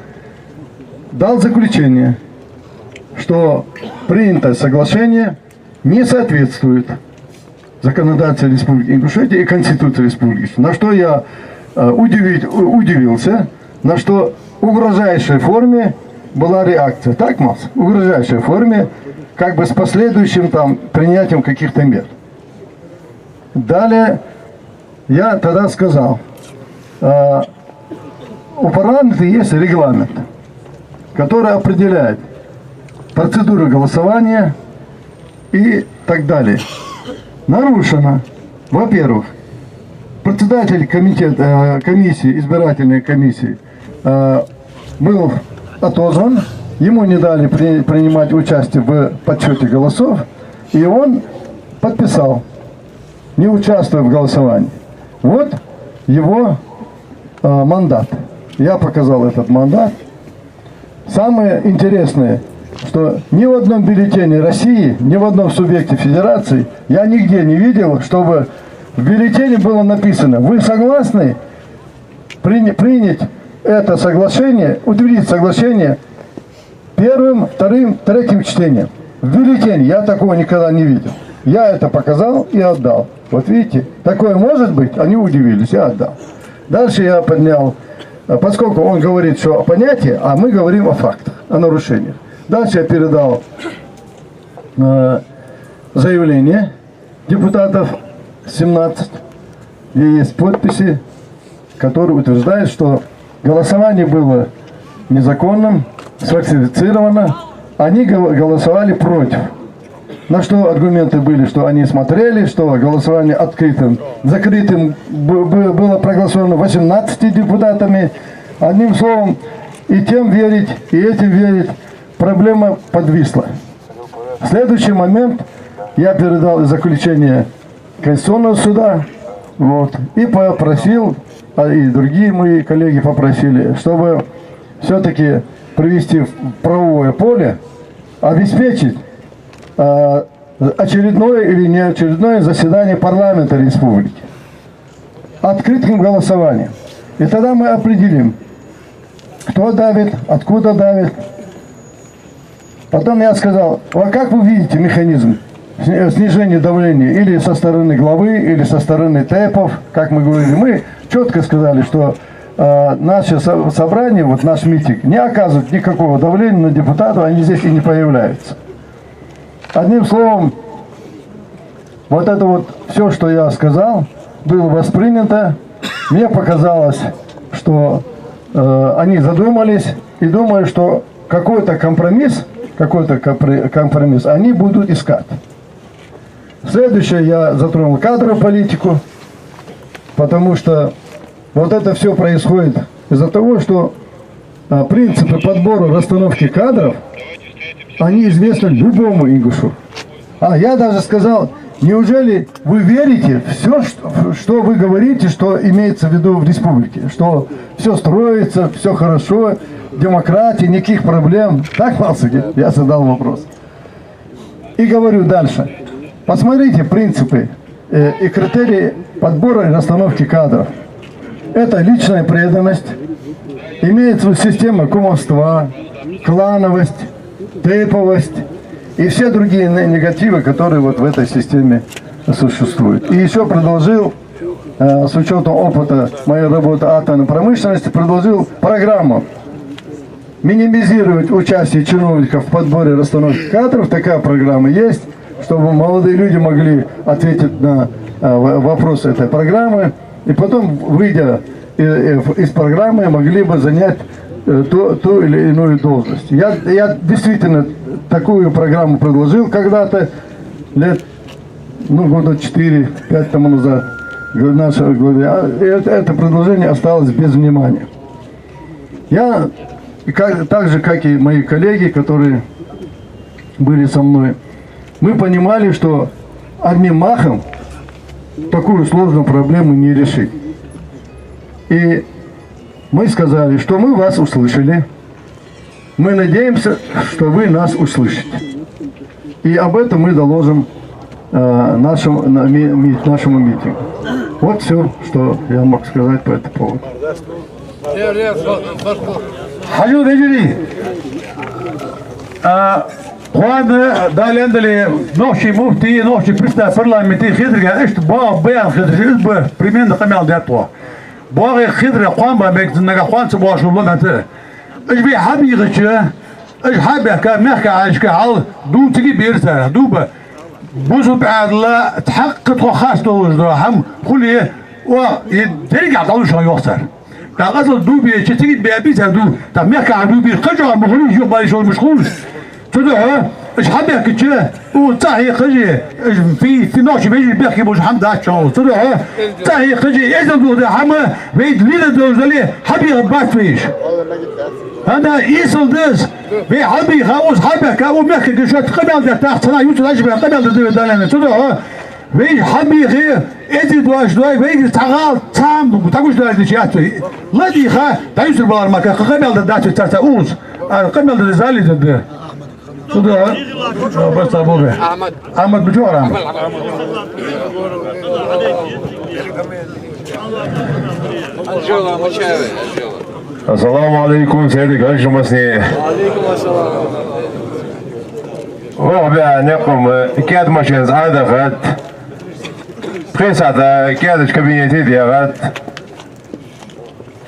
дал заключение, что принятое соглашение не соответствует законодательству Республики Ингушетия и Конституции Республики. На что я удивился, на что в угрожающей форме была реакция. Так, Макс? В угрожающей форме, как бы с последующим там принятием каких-то мер. Далее я тогда сказал, у парламента есть регламент, который определяет процедуру голосования и так далее. Нарушено, во-первых, председатель комиссии, избирательной комиссии был отозван, ему не дали принимать участие в подсчете голосов, и он подписал, не участвуя в голосовании. Вот его мандат. Я показал этот мандат. Самое интересное, что ни в одном бюллетене России, ни в одном субъекте федерации я нигде не видел, чтобы в бюллетене было написано: вы согласны принять это соглашение, утвердить соглашение первым, вторым, третьим чтением. В бюллетене я такого никогда не видел. Я это показал и отдал. Вот видите, такое может быть, они удивились, я отдал. Дальше я поднял, поскольку он говорит, что о понятии, а мы говорим о фактах, о нарушениях. Дальше я передал заявление депутатов 17, где есть подписи, которые утверждают, что голосование было незаконным, сфальсифицировано, они голосовали против. На что аргументы были, что они смотрели, что голосование открытым, закрытым было проголосовано 18 депутатами. Одним словом, и тем верить, и этим верить, проблема подвисла. В следующий момент я передал заключение Конституционного суда, вот, и попросил, и другие мои коллеги попросили, чтобы все-таки привести в правовое поле, обеспечить очередное или неочередное заседание парламента республики открытым голосованием. И тогда мы определим, кто давит, откуда давит. Потом я сказал, а как вы видите механизм снижения давления или со стороны главы, или со стороны ТЭПов, как мы говорили. Мы четко сказали, что наше собрание, вот наш митинг, не оказывает никакого давления на депутатов, они здесь и не появляются. Одним словом, вот это вот все, что я сказал, было воспринято. Мне показалось, что они задумались и думают, что какой-то компромисс они будут искать. Следующее, я затронул кадровую политику, потому что вот это все происходит из-за того, что принципы подбора, расстановки кадров, они известны любому ингушу. А я даже сказал, неужели вы верите все, что вы говорите, что имеется в виду в республике? Что все строится, все хорошо, демократия, никаких проблем. Так, Малсуги? Я задал вопрос. И говорю дальше. Посмотрите принципы и критерии подбора и расстановки кадров. Это личная преданность, имеется система кумовства, клановость, тейповость и все другие негативы, которые вот в этой системе существуют. И еще предложил, с учетом опыта моей работы атомной промышленности, предложил программу минимизировать участие чиновников в подборе и расстановке кадров. Такая программа есть, чтобы молодые люди могли ответить на вопросы этой программы. И потом, выйдя из программы, могли бы занять ту или иную должность. Я действительно такую программу предложил когда-то, лет, года 4-5 тому назад, в нашей главе. Это предложение осталось без внимания. Я, так же, как и мои коллеги, которые были со мной, мы понимали, что одним махом такую сложную проблему не решить. И мы сказали, что мы вас услышали. Мы надеемся, что вы нас услышите. И об этом мы доложим нашему митингу. Вот все, что я мог сказать по этому поводу. Хажу Вежери. Далее ночи муфти, ночи представитель парламента хитрга, что баан хитрга, примерно камел дятва. باقي خضرة قام بمكت نجاحان سباش والله أنت إيش بيحبي غشة إيش حبي كمخ عايش كحال دو تجي بيرسل دوبة بوسو بعد لا تحقق وخاص دوش ده هم خليه ويرجع طالوش هيوصل تأصل دوبي تيجي بيبيز دو تمخ عدوبي خجوا مخلوش يوم بالي شو مشغول تدعى إيش حبي كتير وتاهي خجي في ناش بيجي بيحكي مش حمد عشان تدعى تاهي خجي إيش ده حما بيد لينا دوزلي حبي غبات فيش أنا يصل دس بحبي خاوس حبي كأو مخي كشوت قبل ده تحت صنع يوتيوب أجمع قبل ده لنا تدعى بيجي حبي خير إنتي دواش دواي بيجي تعال تام وتقولش ده الشيء لا دي خا تعيش البلار ما قبل ده تتأوز قبل ده زالي ده تدعى بس أبوه أحمد بجوار أحمد السلام عليكم سيدي قريش مسني وبيع نقم كاد ماشينز عادة غد بخيس هذا كادش كابينيتي دي غد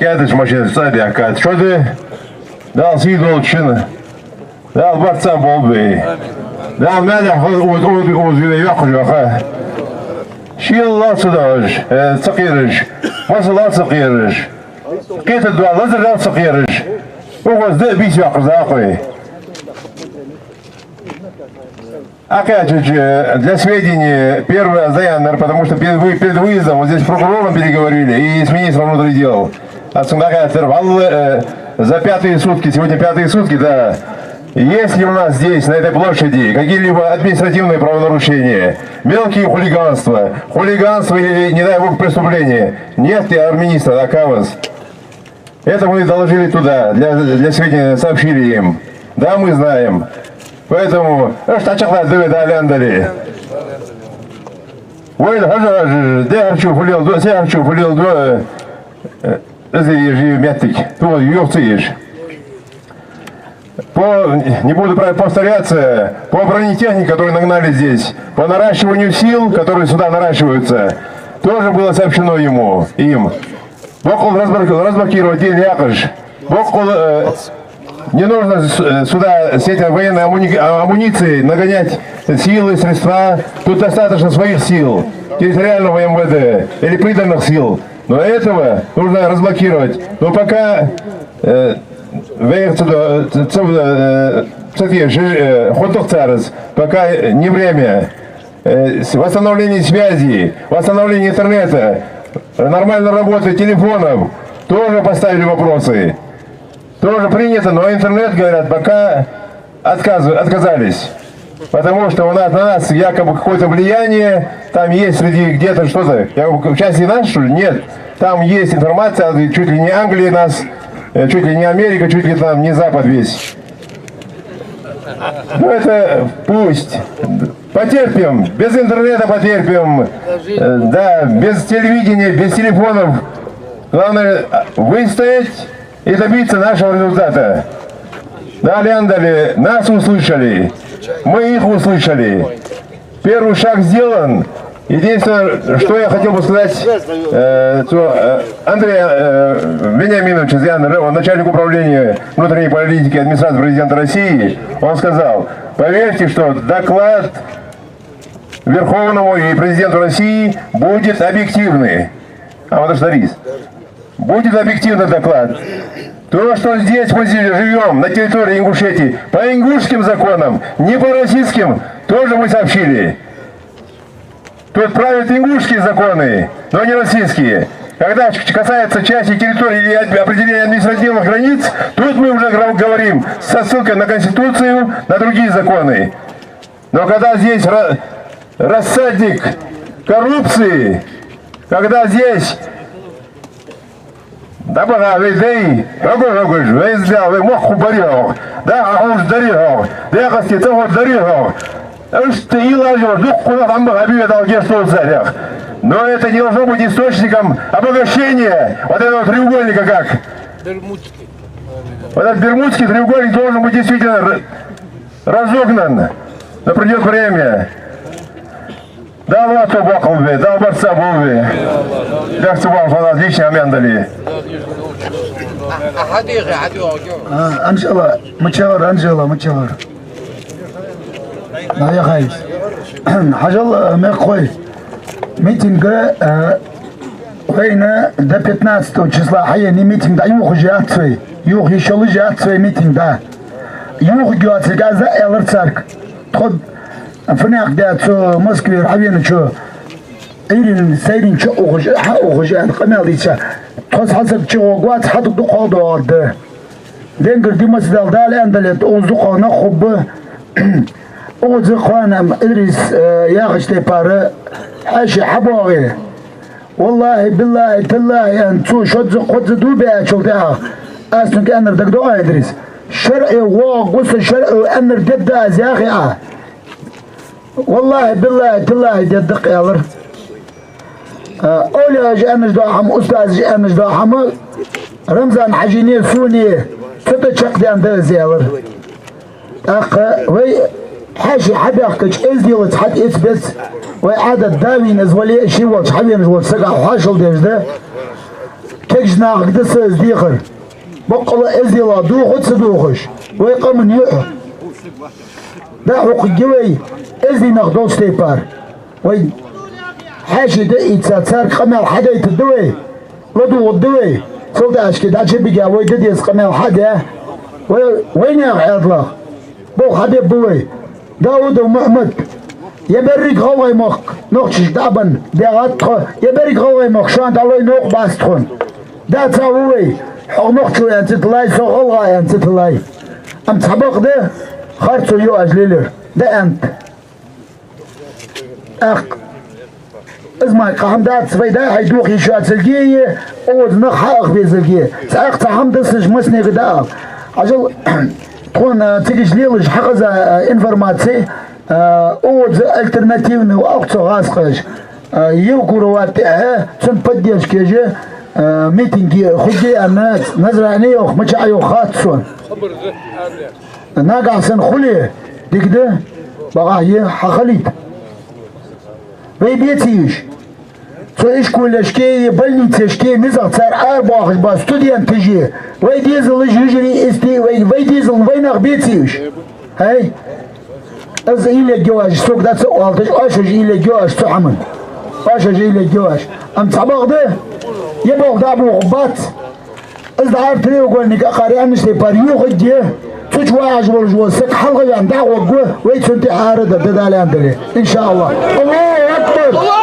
كادش ماشينز صادي كاد شو ده ده سيدو شنو ده البرتسام بولبي ده مالح وزيد يخرج أخاه شيل الله صداج تقيرج وصل الله تقيرج كيت الدواء لازم لا تقيرج Ого, да, бисё, захуй. Опять же, для сведения, первый Заянер, потому что перед выездом вот здесь с прокурором переговорили и с министром внутренних дел. За 5-е сутки, сегодня 5-е сутки, да. Есть ли у нас здесь, на этой площади, какие-либо административные правонарушения, мелкие хулиганства или, не дай бог, преступления? Нет, я министр, оказывается. Это мы доложили туда, для сведения сообщили им. Да, мы знаем. Поэтому, штачахлар дывы даляндали. Ой, я хочу фулил до, метрик, то ёрцеешь. Не буду повторяться, по бронетехнике, которую нагнали здесь, по наращиванию сил, которые сюда наращиваются, тоже было сообщено им. Бокол разблокировать день якорь. Бокол не нужно сюда с этой военной амуницией нагонять силы, средства. Тут достаточно своих сил, территориального МВД или приданных сил. Но этого нужно разблокировать. Но пока пока не время. Восстановление связи, восстановление интернета, нормальной работы телефонов, тоже поставили вопросы. Тоже принято, но интернет, говорят, пока отказались. Потому что у нас, на нас якобы какое-то влияние, там есть среди где-то что-то. В части нас, что ли? Нет. Там есть информация, чуть ли не Англия нас, чуть ли не Америка, чуть ли там не Запад весь. Ну это пусть. Потерпим. Без интернета потерпим. Да, без телевидения, без телефонов. Главное выстоять и добиться нашего результата. Да, Ляндали, нас услышали. Мы их услышали. Первый шаг сделан. Единственное, что я хотел бы сказать, Андрей Вениаминович Зянер, он начальник управления внутренней политики администрации президента России, он сказал, поверьте, что доклад Верховному и президенту России будет объективный. Будет объективный доклад. То, что здесь мы живем, на территории Ингушетии, по ингушским законам, не по российским, тоже мы сообщили. Тут правят ингушские законы, но не российские. Когда касается части территории и определения административных границ, тут мы уже говорим со ссылкой на Конституцию, на другие законы. Но когда здесь рассадник коррупции, когда здесь да бага вейдей, рогож, вейздал, вы моху барил, да ахуш дарил, да хасти того дарил. Но это не должно быть источником обогащения вот этого треугольника, как? Бермудский. Вот этот бермудский треугольник должен быть действительно разогнан. Но придет время. Да, вот то бокалве, да, борца булве. Как ты вам отлично амендали. Анжела, Анжела. Я хайс. Хажал мекхой. Митинга война до 15 числа. Хайни митинг да юх жатсвей. Юх еще жатсвей митинг да. Юх гёци газа элерцарк. Тход фнак да цо Москве хавена чо. Ирин сайрин чо огож камелица. Тхос хасак чо гват хадук ду қодод. Денгер димас далдал андалет озуқона хуб. أوزق خوانا إدريس ياغش لبارة حاشي حبوغي والله بالله تالله أنتو شدزق خدز دوبي أشوتها أسنك أنر دقدوها إدريس شرعي واق وصل شرعي أنر دبدا زياخي والله بالله تالله ددق يالر أولي أجي أنش دوحم أستاذ جي أنش دوحم رمزان حجيني سوني ستشق دي أندرز يالر وي حاشي حبيقك ازديوت حد اثبت وعدد دامي نزولي شي وات حبي نزول سقع حاشل ديش ده كجنا قدس ازديخر بقل ازديلا دوخ تصدوخش ويقام يوح ده حق الجوي ازدي نقدو ستيبار وي حاشي ده يتساتسار قمال حدا يتدوي لدو الدوي صوت اشكي دا شبقى وي دديس قمال حدا وين يا عياد الله بو حبيب بوي داود ومحمد يبرك غوي مخ نقش دابن دعات يبرك غوي مخ شان الله نوق باستخون دا تسوي حق نقشو أنت تلاي سوغلها أنت تلاي أم تحبق ده خرطو يو أجليلر ده أنت أخ اسمع قام دات سويدا هيدوخ يشوات سلقية أود نخ بيزلقية سأخ تحم دسج مسني غدا عجل تكون تيجي ليلج حقز انفورماتسي أود الترناتيف وقت غاسقش يوكروات سن بديش كيجي ميتينج خدي الناس نزرعني أخ مش أيو خاطسون ناقع سن خلي دكده بقى هي حخليت بيتيش إيش كل شيء بلني تشكي نزع صار أربعة بس ستوديان تجي ويديزل يجري استي ويديزل وين أخبيتيش هاي از إلى جواج سوق ده سؤال أشج إلى جواج تعمل أشج إلى جواج أم تعبغ ده يبغى ده أبو غبات از ده عارف ليه يقول إنك قارئ مش لباريو خديه تجواج والجوا سك حلقة عند دعوة جوا ويتسنتي حارة ده ده على عندنا إن شاء الله الله أكبر